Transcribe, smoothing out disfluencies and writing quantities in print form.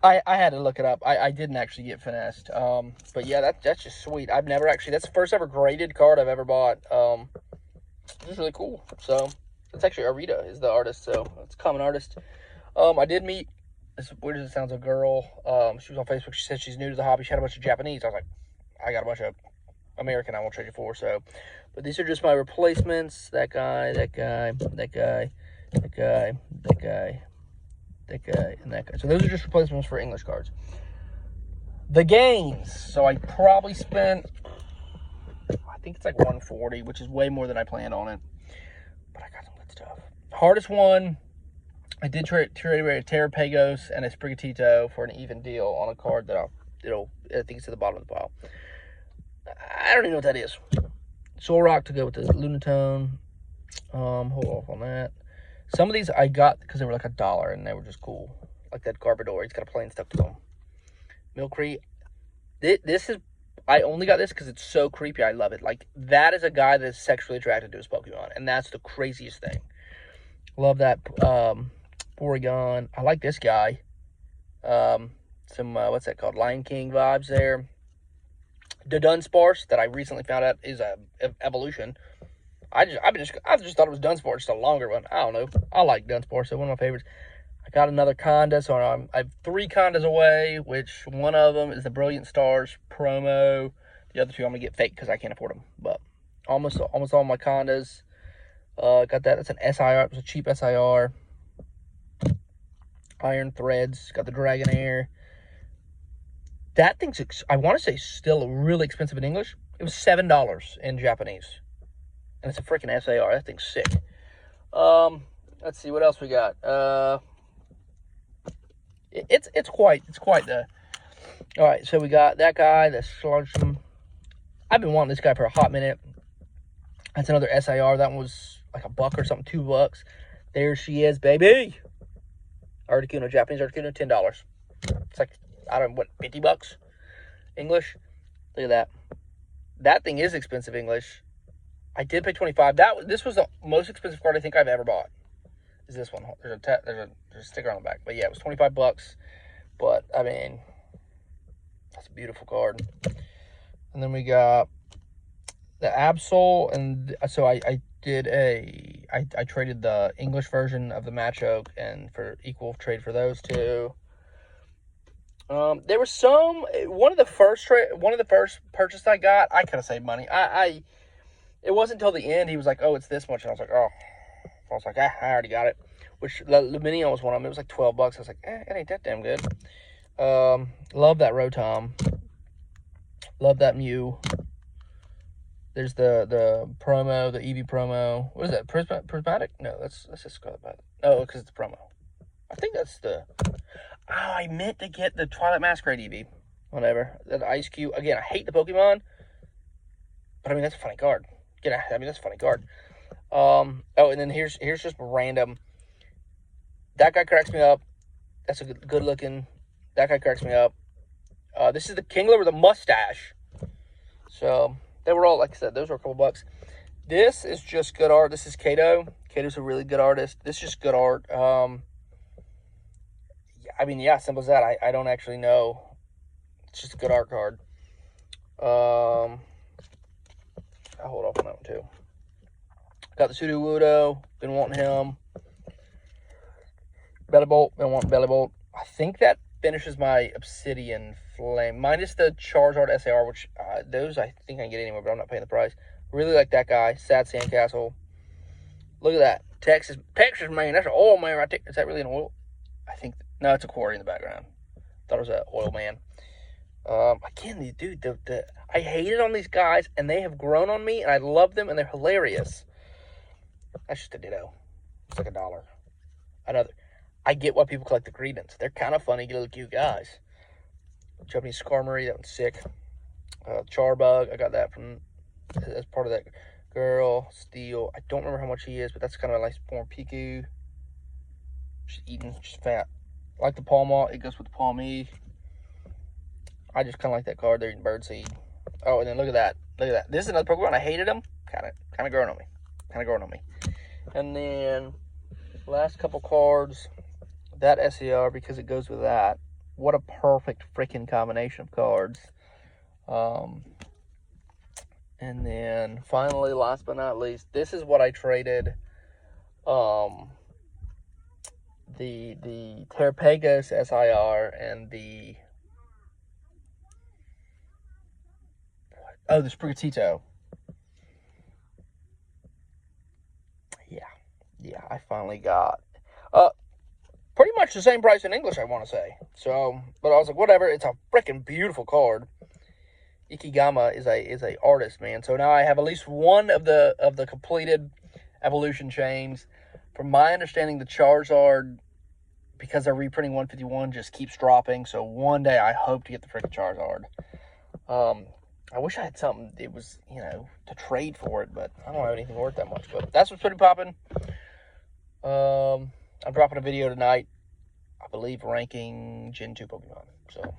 I had to look it up. I didn't actually get finessed. But yeah, that's just sweet. I've never actually, that's the first ever graded card I've ever bought. This is really cool. So it's actually Arita is the artist, so it's a common artist. I did meet, as weird as it sounds, a girl. She was on Facebook. She said she's new to the hobby. She had a bunch of Japanese. I was like, I got a bunch of American I won't trade you for. So, but these are just my replacements. That guy, that guy, that guy, that guy, that guy, that guy, and that guy. So those are just replacements for English cards. The gains. So I probably spent, I think it's like 140, which is way more than I planned on it. But I got some good stuff. Hardest one, I did trade a Terrapagos and a Sprigatito for an even deal on a card that I think it's at the bottom of the pile. I don't even know what that is. Soul Rock to go with the Lunatone. Hold off on that. Some of these I got because they were like $1 and they were just cool. Like that Garbodor, he's got a plain stuff to him. Milcree. This is, I only got this because it's so creepy. I love it. Like, that is a guy that is sexually attracted to his Pokemon, and that's the craziest thing. Love that Porygon. I like this guy. Some, what's that called? Lion King vibes there. The Dunsparce that I recently found out is a evolution. I just thought it was Dunsparce, just a longer one. I don't know. I like Dunsparce, so one of my favorites. I got another Conda, so I have 3 Condas away, which one of them is the Brilliant Stars promo. The other 2 I'm going to get fake because I can't afford them. But almost all my Condas. Got that. That's an SIR. It was a cheap SIR. Iron Threads. Got the Dragonair. That thing's, I want to say, still really expensive in English. It was $7 in Japanese. And it's a freaking SAR. That thing's sick. Let's see what else we got. It's quite the. All right, so we got that guy, the Sludgem. I've been wanting this guy for a hot minute. That's another SIR. That one was like $1 or something, $2. There she is, baby. Articuno, Japanese Articuno, $10. It's like, I don't know, what, $50 English? Look at that. That thing is expensive English. I did pay $25. This was the most expensive card I think I've ever bought. Is this one? There's a sticker on the back. But yeah, it was $25. But I mean, that's a beautiful card. And then we got the Absol, and so I traded the English version of the Machoke and for equal trade for those 2. There was one of the first purchase I got, I could have saved money. It wasn't until the end he was like, oh, it's this much, and I was like, oh. I was like, I already got it. Which Lumineon was one of them. It was like $12. I was like, it ain't that damn good. Love that Rotom. Love that Mew. There's the promo, the Eevee promo. What is that? Prismatic? No, that's just Scarlet Violet. Oh, because it's the promo. I think that's the. Oh, I meant to get the Twilight Masquerade Eevee. Whatever. That Ice Cube. Again, I hate the Pokemon, but I mean that's a funny card. That's a funny card. Oh, and then here's just random. That guy cracks me up. That's a good looking. That guy cracks me up. This is the Kingler with a mustache. So they were all, like I said, those were a couple bucks. This is just good art. This is Kato. Kato's a really good artist. This is just good art. I mean, yeah, simple as that. I don't actually know. It's just a good art card. I'll hold off on that one too. Got the Sudowoodo. Been wanting him. Bellibolt. Been wanting Bellibolt. I think that finishes my Obsidian Flame. Minus the Charizard SAR, which those I think I can get anywhere, but I'm not paying the price. Really like that guy. Sad Sandcastle. Look at that. Texas man. That's an oil man right there. Is that really an oil? I think. No, it's a quarry in the background. Thought it was an oil man. Again, dude, I hated on these guys, and they have grown on me, and I love them, and they're hilarious. That's just a ditto. It's like $1. Another. I get why people collect the Greedents. They're kind of funny, little cute guys. Japanese Skarmory, that one's sick. Charbug, I got that from, as part of that girl. Steel, I don't remember how much he is, but that's kind of a nice form. Piku. Just eating, just fat. I like the Palmaw, it goes with the Palmee. I just kind of like that card. They're eating Birdseed. Oh, and then look at that. Look at that. This is another Pokemon. I hated him. Kind of growing on me. And then last couple cards. That SER, because it goes with that. what a perfect freaking combination of cards. And then finally, last but not least, this is what I traded the Terpagos SIR and the Sprigatito. Yeah, I finally got pretty much the same price in English, I want to say. So, but I was like, whatever, it's a freaking beautiful card. Ikigama is a artist, man. So now I have at least one of the completed evolution chains. From my understanding, the Charizard, because they're reprinting 151, just keeps dropping. So one day I hope to get the freaking Charizard. I wish I had something that was, you know, to trade for it, but I don't have anything worth that much. But that's what's pretty popping. I'm dropping a video tonight, I believe, ranking Gen 2 Pokemon. So